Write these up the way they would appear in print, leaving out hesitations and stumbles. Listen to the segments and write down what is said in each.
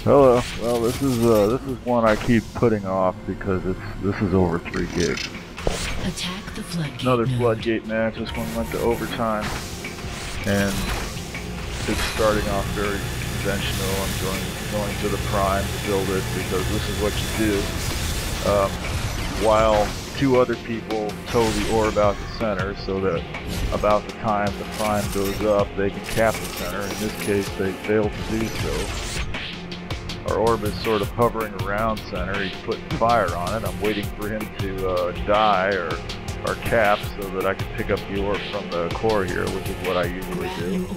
Hello. Well, this is one I keep putting off because this is over 3 gigs. Attack the floodgate. Another floodgate match. This one went to overtime, and it's starting off very conventional. I'm going to the prime to build it because this is what you do. While 2 other people tow the orb out the center, so that about the time the prime goes up, they can cap the center. In this case, they failed to do so. Our orb is sort of hovering around center. He's putting fire on it. I'm waiting for him to die or cap so that I can pick up the orb from the core here, which is what I usually do.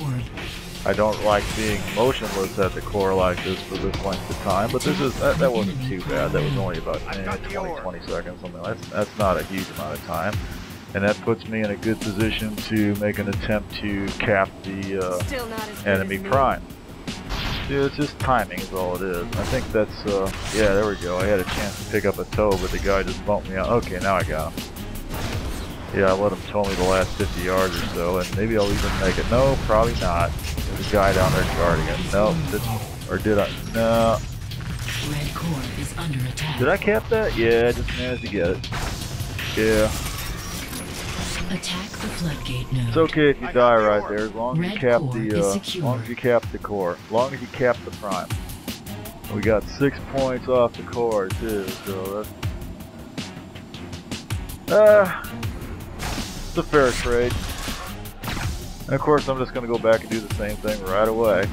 I don't like being motionless at the core like this for this length of time, but that wasn't too bad. That was only about 20 seconds, something like that. That's not a huge amount of time. And that puts me in a good position to make an attempt to cap the enemy prime. Yeah, it's just timing is all it is. I think that's, yeah, there we go. I had a chance to pick up a tow, but the guy just bumped me out. Okay, now I got him. Yeah, I let him tow me the last 50 yards or so, and maybe I'll even make it. No, probably not. There's a guy down there guarding it. Nope. Or did I? No. Red core is under attack. Did I cap that? Yeah, I just managed to get it. Yeah. Attack the floodgate node. It's okay if you die right there, as long as you cap the core. As long as you cap the prime. We got 6 points off the core too, so that's it's a fair trade. And of course, I'm just going to go back and do the same thing right away.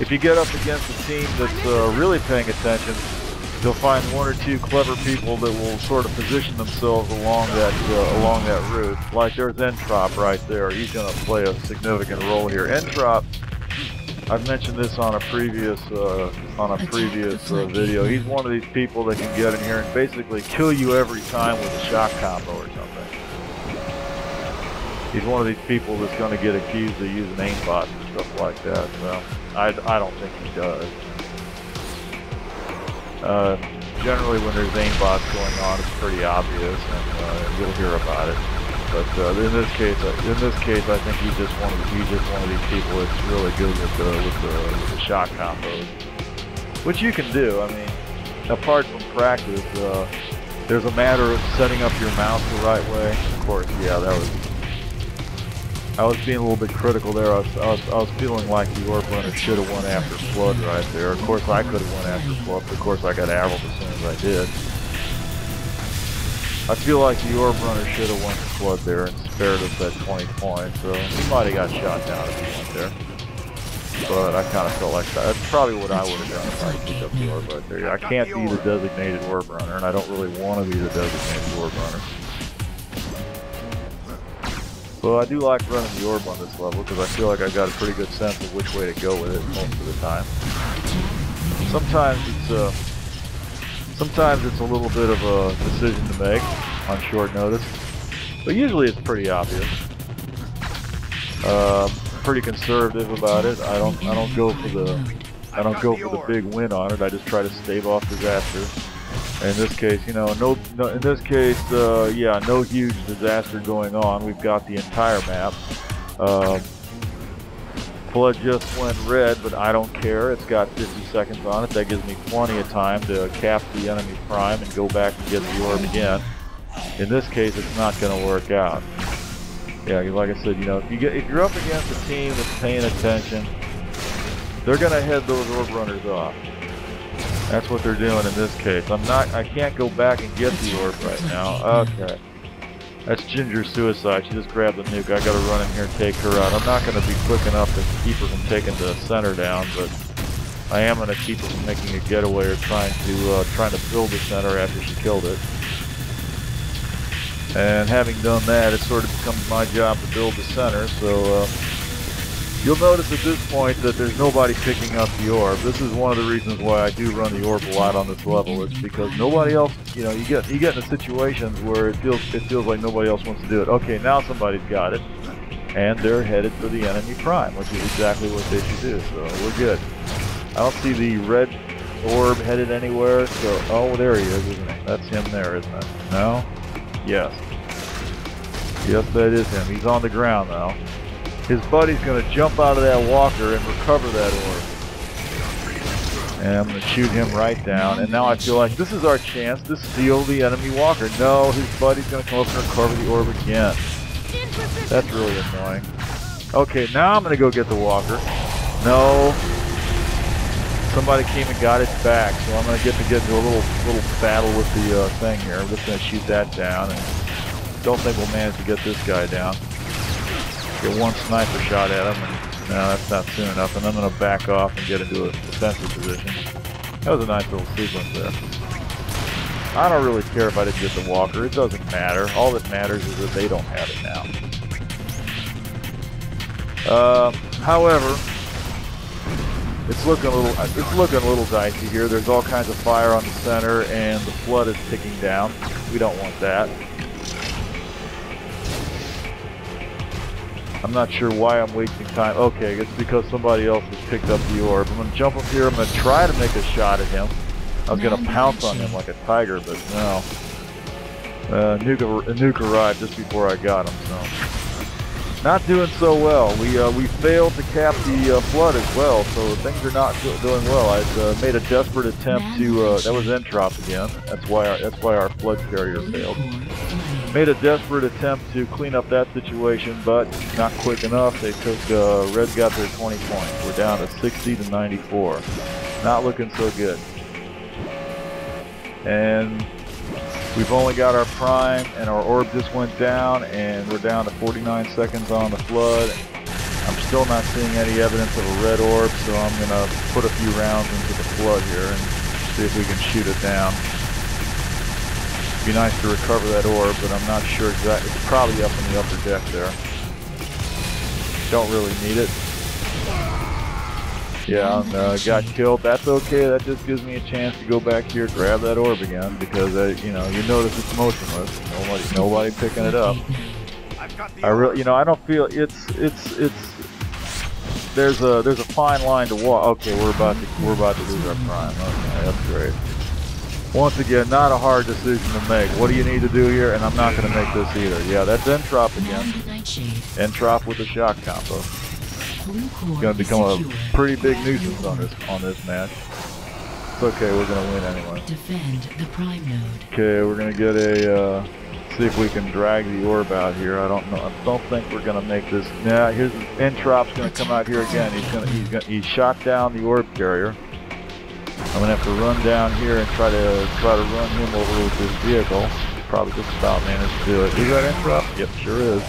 If you get up against a team that's really paying attention, you'll find 1 or 2 clever people that will sort of position themselves along that route. Like there's Entrop right there. He's going to play a significant role here. Entrop, I've mentioned this on a previous video. He's one of these people that can get in here and basically kill you every time with a shock combo or something. He's one of these people that's going to get accused of using aimbots and stuff like that. Well, I don't think he does. Generally, when there's aimbots going on, it's pretty obvious, and you'll hear about it. But in this case, I think he's just one of these people that's really good with the shock combos, which you can do. I mean, apart from practice, there's a matter of setting up your mouse the right way. Of course, yeah, I was being a little bit critical there. I was feeling like the orb runner should have won after flood right there. Of course, I could have won after flood, but of course I got arrowed as soon as I did. I feel like the orb runner should have won the flood there and spared us that 20 points. So he might have got shot down if he went there. But I kind of felt like that. That's probably what I would have done if I picked up the orb right there. I can't be the designated orb runner, and I don't really want to be the designated orb runner. Well, I do like running the orb on this level because I feel like I've got a pretty good sense of which way to go with it most of the time. Sometimes it's a little bit of a decision to make on short notice, but usually it's pretty obvious. Pretty conservative about it. I don't go for the big win on it. I just try to stave off disaster. In this case, you know, yeah, no huge disaster going on. We've got the entire map. Flood just went red, but I don't care. It's got 50 seconds on it. That gives me plenty of time to cap the enemy prime and go back and get the orb again. In this case, it's not going to work out. Yeah, like I said, you know, if you're up against a team that's paying attention, they're going to head those orb runners off. That's what they're doing in this case. I can't go back and get the orb right now. Okay. That's Ginger suicide. She just grabbed the nuke. I gotta run in here and take her out. I'm not gonna be quick enough to keep her from taking the center down, but I am gonna keep her from making a getaway or trying to build the center after she killed it. And having done that, it sort of becomes my job to build the center, so you'll notice at this point that there's nobody picking up the orb. This is one of the reasons why I do run the orb a lot on this level. It's because nobody else, you know, you get into situations where it feels like nobody else wants to do it. Okay, now somebody's got it, and they're headed for the enemy prime, which is exactly what they should do. So we're good. I don't see the red orb headed anywhere. So oh, there he is, isn't he? That's him there, isn't it? No? Yes. Yes, that is him. He's on the ground now. His buddy's going to jump out of that walker and recover that orb. And I'm going to shoot him right down. And now I feel like this is our chance to steal the enemy walker. No, his buddy's going to come up and recover the orb again. That's really annoying. Okay, now I'm going to go get the walker. No. Somebody came and got it back, so I'm going to get into a little battle with the thing here. I'm just going to shoot that down, and don't think we'll manage to get this guy down. Get one sniper shot at him, and no, that's not soon enough, and I'm going to back off and get into a defensive position. That was a nice little sequence there. I don't really care if I didn't get the walker. It doesn't matter. All that matters is that they don't have it now. However, it's looking a little dicey here. There's all kinds of fire on the center, and the flood is ticking down. We don't want that. I'm not sure why I'm wasting time. Okay, it's because somebody else has picked up the orb. I'm going to jump up here. I'm going to try to make a shot at him. I was going to pounce on him like a tiger, but no. Nuke arrived just before I got him, so. Not doing so well. We failed to cap the flood as well, so things are not doing well. I made a desperate attempt to. That was Entrop again. That's why our flood carrier failed. Made a desperate attempt to clean up that situation, but not quick enough. They took. Red got their 20 points. We're down to 60 to 94. Not looking so good. And we've only got our prime, and our orb just went down, and we're down to 49 seconds on the flood. I'm still not seeing any evidence of a red orb, so I'm going to put a few rounds into the flood here and see if we can shoot it down. It'd be nice to recover that orb, but I'm not sure exactly. It's probably up in the upper deck there. Don't really need it. Yeah, got killed. That's okay. That just gives me a chance to go back here, grab that orb again, because you notice it's motionless. Nobody picking it up. I really, I don't feel there's a fine line to walk. Okay, we're about to lose our prime. Okay, that's great. Once again, not a hard decision to make. What do you need to do here? And I'm not going to make this either. Yeah, that's Entrop again. Entrop with a shock combo. It's going to become a pretty big nuisance on this match. It's okay, we're going to win anyway. Defend the prime node. Okay, we're going to get a see if we can drag the orb out here. I don't know. I don't think we're going to make this. Yeah, here's Entrop's going to come out here again. He shot down the orb carrier. I'm going to have to run down here and try to run him over with this vehicle. Probably just about managed to do it. Is that Entrop? Yep, sure is.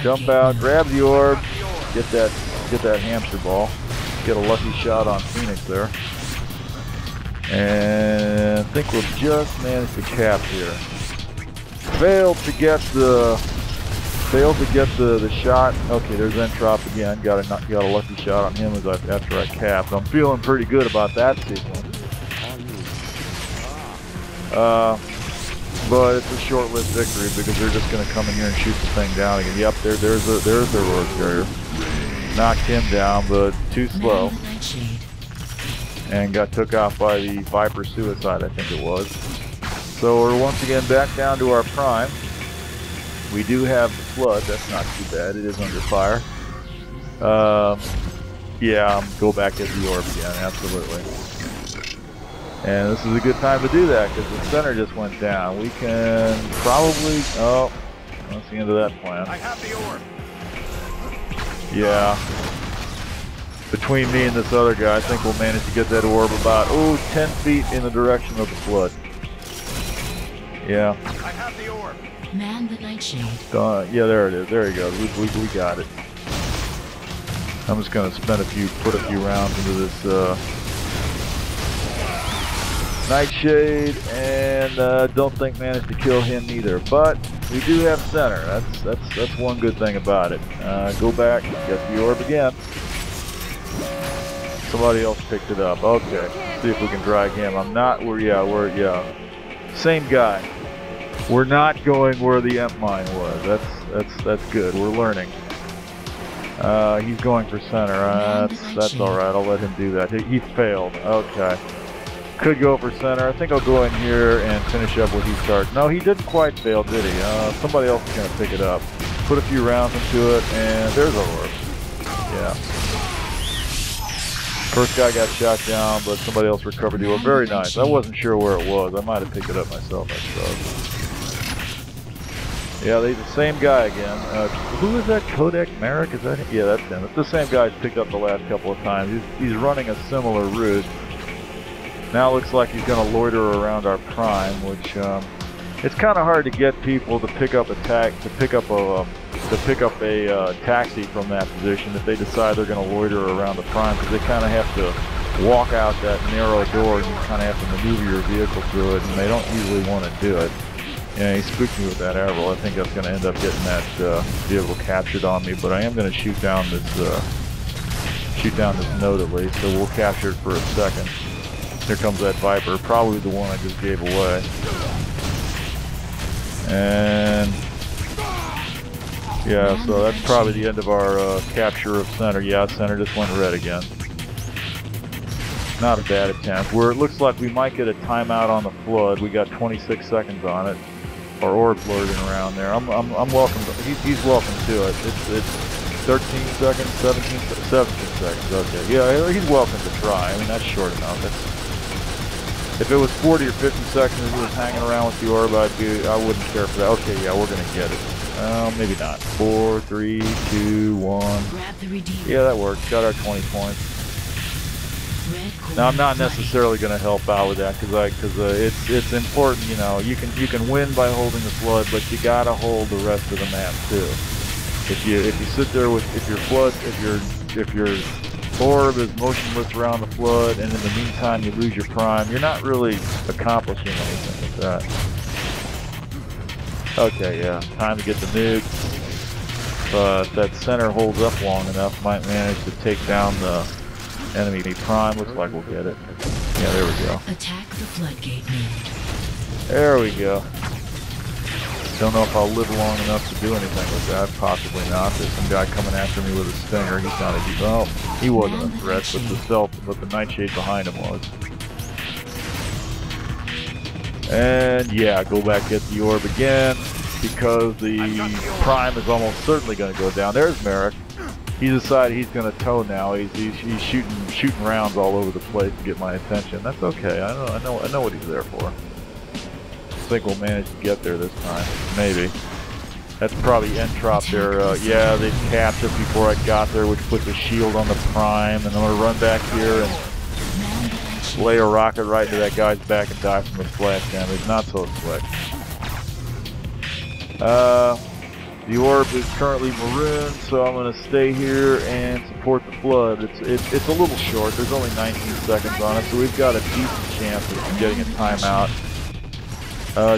Jump out, grab the orb, get that hamster ball, get a lucky shot on Phoenix there, and I think we'll just manage to cap here. Failed to get the shot. Okay, there's Entrop again. Got a lucky shot on him after I capped. I'm feeling pretty good about that sequence. But it's a short-lived victory because they're just going to come in here and shoot the thing down again. Yep, there's their orb carrier. Knocked him down, but too slow. And got took off by the Viper suicide, I think it was. So we're once again back down to our prime. We do have the flood. That's not too bad. It is under fire. Yeah, go back at the orb again. Absolutely. And this is a good time to do that because the center just went down. We can probably. Oh, that's the end of that plan. I have the orb. Yeah. Between me and this other guy, I think we'll manage to get that orb about 10 feet in the direction of the flood. Yeah. I have the orb. Man the nightshade. Yeah, there it is. There you go. We got it. I'm just gonna put a few rounds into this Nightshade, and don't think managed to kill him either. But we do have center. That's one good thing about it. Go back, get the orb again. Somebody else picked it up. Okay, see if we can drag him. We're same guy. We're not going where the Emp mine was. That's good. We're learning. He's going for center. That's all right. I'll let him do that. He failed. Okay. Could go for center. I think I'll go in here and finish up what he started. No, he didn't quite fail, did he? Somebody else is going to pick it up. Put a few rounds into it, and there's our orb. Yeah. First guy got shot down, but somebody else recovered the orb. Very nice. I wasn't sure where it was. I might have picked it up myself, I suppose. Yeah, they're the same guy again. Who is that? Kodak Merrick? Is that him? Yeah, that's him. It's the same guy who's picked up the last couple of times. He's running a similar route. Now it looks like he's going to loiter around our prime, which it's kind of hard to get people to pick up a taxi from that position if they decide they're going to loiter around the prime, because they kind of have to walk out that narrow door and you kind of have to maneuver your vehicle through it, and they don't usually want to do it. Yeah, he spooked me with that arrow. I think that's going to end up getting that vehicle captured on me, but I am going to shoot down this node at least, so we'll capture it for a second. Here comes that Viper, probably the one I just gave away. And yeah, so that's probably the end of our capture of center. Yeah, center just went red again. Not a bad attempt. Where it looks like we might get a timeout on the flood. We got 26 seconds on it. Our orb's loading around there. I'm welcome. He's welcome to it. It's 13 seconds, 17 seconds. Okay. Yeah, he's welcome to try. I mean, that's short enough. If it was 40 or 50 seconds and he was hanging around with the orb, I wouldn't care for that. Okay, yeah, we're gonna get it. Maybe not. 4, 3, 2, 1. Yeah, that works. Got our 20 points. Now I'm not necessarily going to help out with that because it's important. You know, you can win by holding the flood, but you got to hold the rest of the map too. If you sit there with if your orb is motionless around the flood, and in the meantime you lose your prime, you're not really accomplishing anything with that. Okay, yeah, time to get the nuke. But that center holds up long enough, might manage to take down the enemy prime. Looks like we'll get it. Yeah, there we go. Attack the floodgate node. There we go. Don't know if I'll live long enough to do anything with that. Possibly not. There's some guy coming after me with a stinger. He's not a well, he wasn't a threat, but the nightshade behind him was. And yeah, go back, get the orb again, because the prime is almost certainly going to go down. There's Merrick. He decided he's going to tow now. He's shooting rounds all over the place to get my attention. That's okay. I know what he's there for. I think we'll manage to get there this time. Maybe. That's probably Entrop there. Yeah, they capped it before I got there, which puts a shield on the prime. And I'm going to run back here and lay a rocket right into that guy's back and die from the splash damage. Not so slick. The orb is currently marooned, so I'm going to stay here and support the flood. It's a little short. There's only 19 seconds on it, so we've got a decent chance of getting a timeout.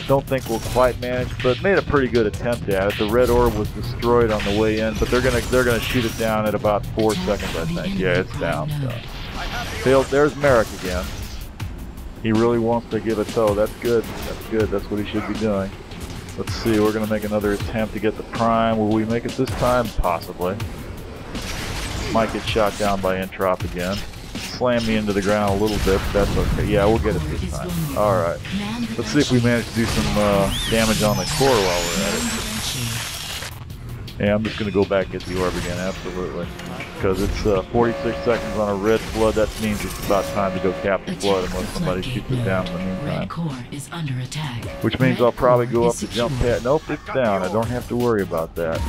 Don't think we'll quite manage, but made a pretty good attempt at it. The red orb was destroyed on the way in, but they're gonna shoot it down at about 4 seconds, I think. Yeah, it's down. So. Failed. There's Merrick again. He really wants to give a tow. That's good. That's good. That's what he should be doing. Let's see. We're gonna make another attempt to get the prime. Will we make it this time? Possibly. Might get shot down by Entrop again. Slam me into the ground a little bit, but that's okay. Yeah, we'll get it this time. Alright. Let's see if we manage to do some damage on the core while we're at it. Yeah, I'm just going to go back and get the orb again, absolutely. Because it's 46 seconds on a red flood, that means it's about time to go cap the flood unless somebody shoots it down in the meantime. Which means I'll probably go up the jump pad. Nope, it's down. I don't have to worry about that.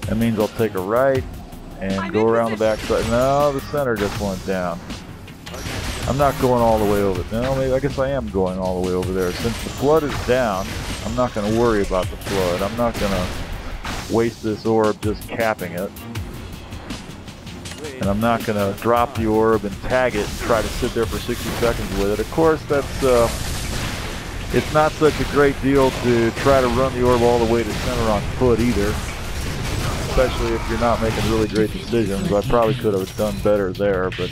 That means I'll take a right and go around the back side. No, the center just went down. I'm not going all the way over. No, maybe I guess I am going all the way over there. Since the flood is down, I'm not going to worry about the flood. I'm not going to waste this orb just capping it. And I'm not going to drop the orb and tag it and try to sit there for 60 seconds with it. Of course, that's it's not such a great deal to try to run the orb all the way to center on foot either. Especially if you're not making really great decisions. I probably could have done better there, but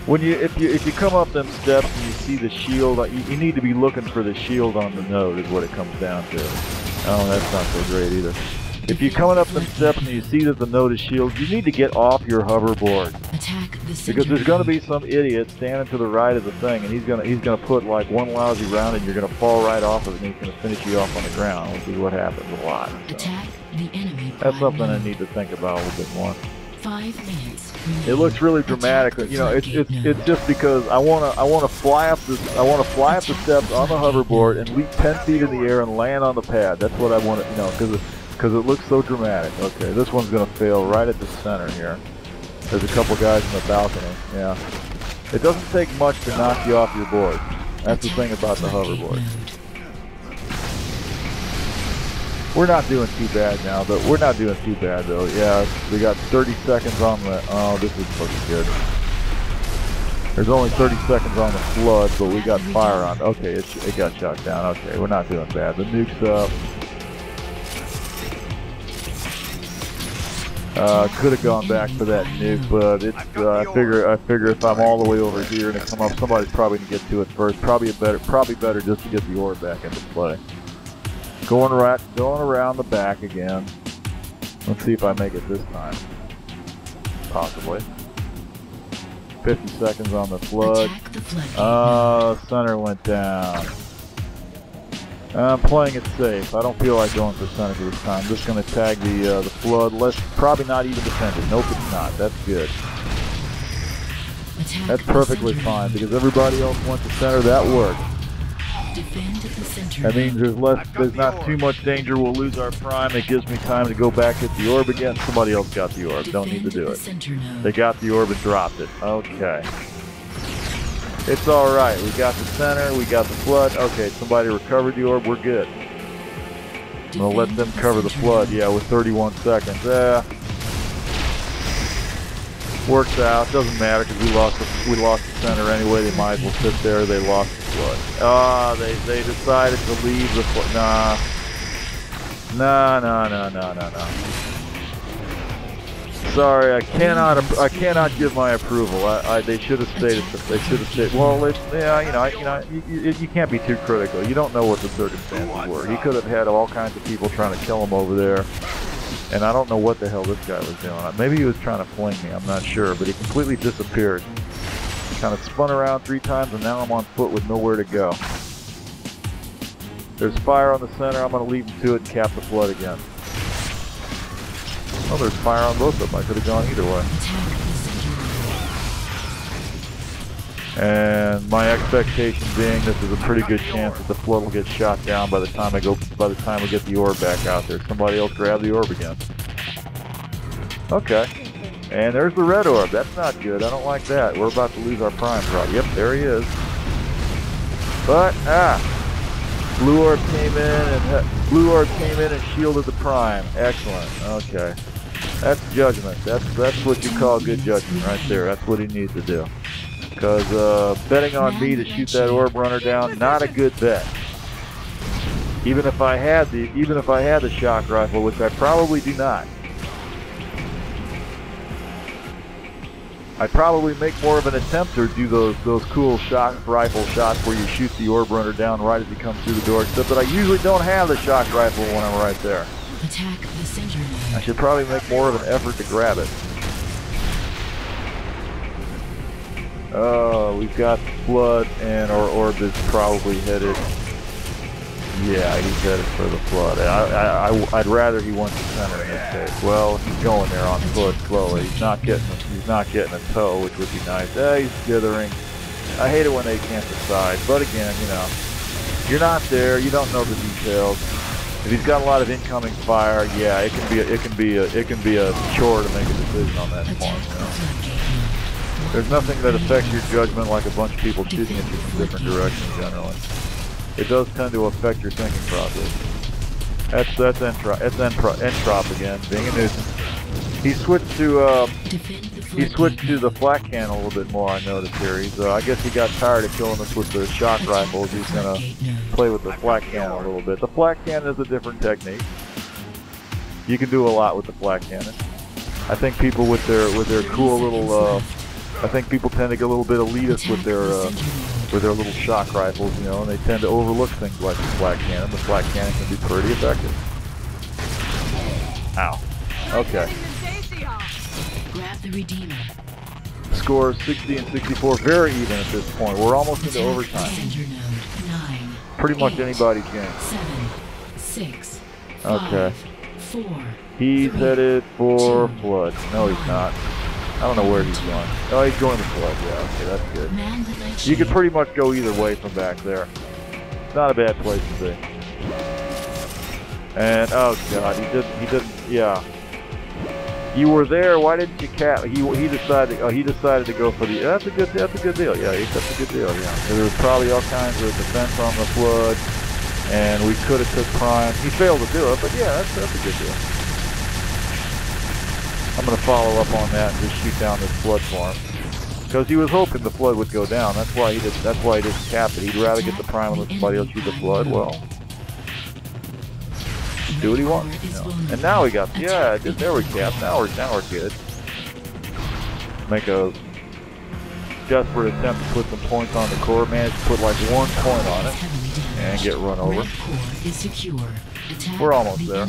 if you come up them steps and you see the shield, you need to be looking for the shield on the node is what it comes down to. Oh, that's not so great either. If you're coming up them steps and you see that the node is shielded, you need to get off your hoverboard. Because there's going to be some idiot standing to the right of the thing, and he's gonna put like one lousy round, and you're gonna fall right off of it, and he's gonna finish you off on the ground, which is what happens a lot. So. Attack the enemy That's something I need to think about a little bit more. 5 minutes. It looks really dramatic. You know, it's just because I wanna fly up the steps on the hoverboard and leap 10 feet in the air and land on the pad. That's what I want to, you know, because it looks so dramatic. Okay, this one's gonna fail right at the center here. There's a couple guys in the balcony. Yeah, it doesn't take much to knock you off your board. That's the thing about the hoverboard. We're not doing too bad now, but we're not doing too bad though. Yeah, we got 30 seconds on the. Oh, this is looking good. There's only 30 seconds on the flood, but we got fire on. Okay, it got shot down. Okay, we're not doing bad. The nuke's up. Could have gone back for that nuke, but it's. I figure if I'm all the way over here and it come up, somebody's probably gonna get to it first. Probably better just to get the orb back into play. Going around the back again. Let's see if I make it this time. Possibly. 50 seconds on the flood. Center went down. I'm playing it safe. I don't feel like going for center this time. I'm just going to tag the flood. Probably not even defend it. Nope, it's not. That's good. That's perfectly fine because everybody else went to center. That worked. That means there's not too much danger we'll lose our prime. It gives me time to go back at the orb again. Somebody else got the orb. Don't need to do it. They got the orb and dropped it. Okay. It's alright. We got the center. We got the flood. Okay, somebody recovered the orb. We're good. I'm going to let them cover the flood. Yeah, with 31 seconds. Works out. Doesn't matter because we lost the center anyway. They might as well sit there. They lost the flood. They decided to leave the flood. Nah. Sorry, I cannot give my approval. They should have stayed. They should have stayed. Well, you can't be too critical. You don't know what the circumstances were. He could have had all kinds of people trying to kill him over there. And I don't know what the hell this guy was doing. Maybe he was trying to fling me, I'm not sure, but he completely disappeared. Kind of spun around 3 times and now I'm on foot with nowhere to go. There's fire on the center, I'm going to leave him to it and cap the flood again. Oh, there's fire on both of them, I could have gone either way. And my expectation being this is a pretty good chance that the flood will get shot down by the time we get the orb back out there. Somebody else grab the orb again. Okay. And there's the red orb. That's not good. I don't like that. We're about to lose our prime probably. Yep, there he is. But blue orb came in and shielded the prime. Excellent. Okay. That's judgment. That's what you call good judgment right there. That's what he needs to do. Because betting on me to shoot that orb runner down, not a good bet. Even if I had the shock rifle, which I probably do not. I'd probably make more of an attempt to do those cool shock rifle shots where you shoot the orb runner down right as he comes through the door, except that I usually don't have the shock rifle when I'm right there. Attack the center. I should probably make more of an effort to grab it. Oh, we've got flood, and our orb is probably headed. Yeah, he's headed for the flood. I'd rather he went to center in this case. Well, he's going there on foot slowly. He's not getting a tow, which would be nice. He's dithering. I hate it when they can't decide. But again, you know, you're not there. You don't know the details. If he's got a lot of incoming fire, yeah, it can be a chore to make a decision on that point. You know? There's nothing that affects your judgment like a bunch of people shooting at you from different directions generally. It does tend to affect your thinking process. That's Entrop again, being a nuisance. He switched to the flak cannon a little bit more, I noticed here. I guess he got tired of killing us with the shock rifles. He's gonna play with the flak cannon a little bit. The flak cannon is a different technique. You can do a lot with the flak cannon. I think people with their cool little I think people tend to get a little bit elitist with their little shock rifles, you know, and they tend to overlook things like the flak cannon. The flak cannon can be pretty effective. Ow. Okay. Grab the Redeemer. Score 60 and 64, very even at this point. We're almost into overtime. Pretty much anybody's game. 7, 6, 5, Okay. He's headed for Flood. No, he's not. I don't know where he's going. Oh, he's going to Flood. Yeah, okay, that's good. You could pretty much go either way from back there. It's not a bad place to be. And oh god, he didn't. Yeah. You were there. Why didn't you cap? He decided. Oh, he decided to go for the. That's a good deal. Yeah, that's a good deal. Yeah. So there was probably all kinds of defense on the Flood, and we could have took prime. He failed to do it, but yeah, that's a good deal. I'm gonna follow up on that and just shoot down this Flood for him, because he was hoping the Flood would go down. That's why he did. That's why he didn't cap it. He'd rather get the prime and let somebody else shoot the Flood. Well. Do what he wants. No. And now we got, yeah, there we cap. Now we're good. Make a desperate attempt to put some points on the core. Managed to put like 1 point on it and get run over. We're almost there.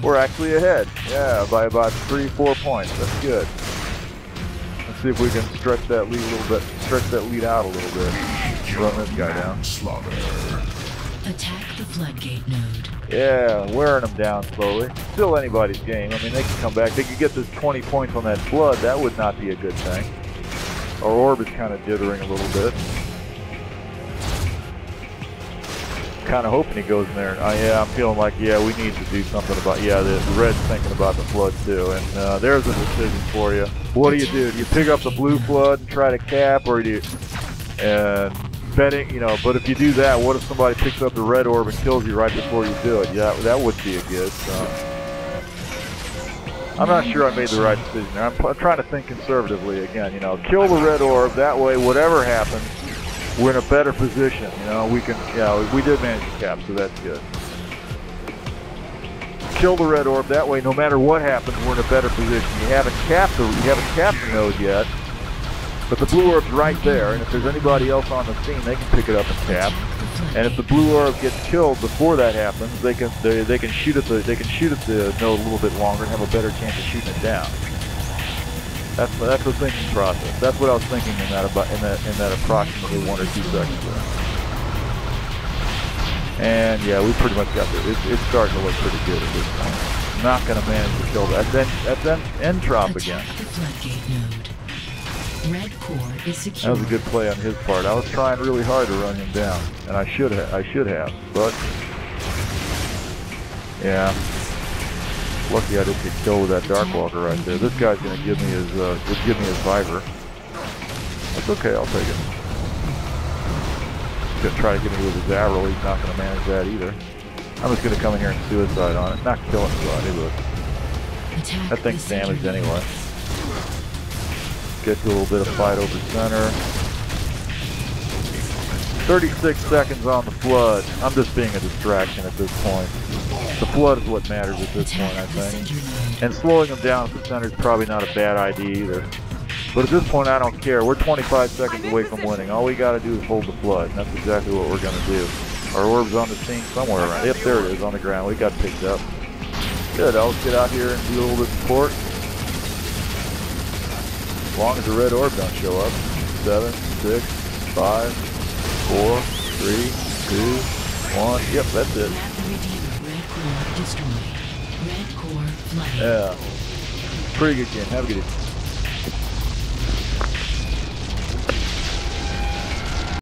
We're actually ahead. Yeah, by about 3-4 points. That's good. Let's see if we can stretch that lead a little bit. Stretch that lead out a little bit. Run this guy down. Attack the floodgate node. Yeah, wearing them down slowly. Still anybody's game. I mean, they can come back. They could get this 20 points on that Flood. That would not be a good thing. Our orb is kind of dithering a little bit. Kind of hoping he goes in there. Yeah, I'm feeling like, yeah, we need to do something about, yeah, the Red's thinking about the Flood too. And there's a decision for you. What do? Do you pick up the blue Flood and try to cap, or do you... And... betting, you know, but if you do that, what if somebody picks up the red orb and kills you right before you do it? Yeah, that would be a good. I'm not sure I made the right decision. I'm trying to think conservatively again. You know, kill the red orb. That way, whatever happens, we're in a better position. You know, we can. Yeah, we did manage to cap, so that's good. Kill the red orb. That way, no matter what happens, we're in a better position. You haven't capped the node yet. But the blue orb's right there, and if there's anybody else on the scene, they can pick it up and cap. And if the blue orb gets killed before that happens, they can shoot at the node a little bit longer and have a better chance of shooting it down. That's the thinking process. That's what I was thinking in that approximately 1 or 2 seconds there. And yeah, we pretty much got this. It's starting to look pretty good at this point. Not going to manage to kill that. Then Entrop again. Red core is secure. That was a good play on his part. I was trying really hard to run him down, and I should have, but yeah, lucky I didn't get killed with that Darkwalker right there. This guy's gonna give me his Viper. That's okay, I'll take it. He's gonna try to get me with his Avril. He's not gonna manage that either. I'm just gonna come in here and suicide on it. Not kill anybody, but that thing's damaged anyway. Get to a little bit of fight over center. 36 seconds on the Flood. I'm just being a distraction at this point. The Flood is what matters at this point, I think. And slowing them down at the center is probably not a bad idea either. But at this point, I don't care. We're 25 seconds away from winning. All we got to do is hold the Flood, and that's exactly what we're going to do. Our orb's on the scene somewhere around. Yep, there it is on the ground. We got picked up. Good. I'll get out here and do a little bit of support. As long as the red orb don't show up. 7, 6, 5, 4, 3, 2, 1. Yep, that's it. Yeah. Pretty good game. Have a good evening.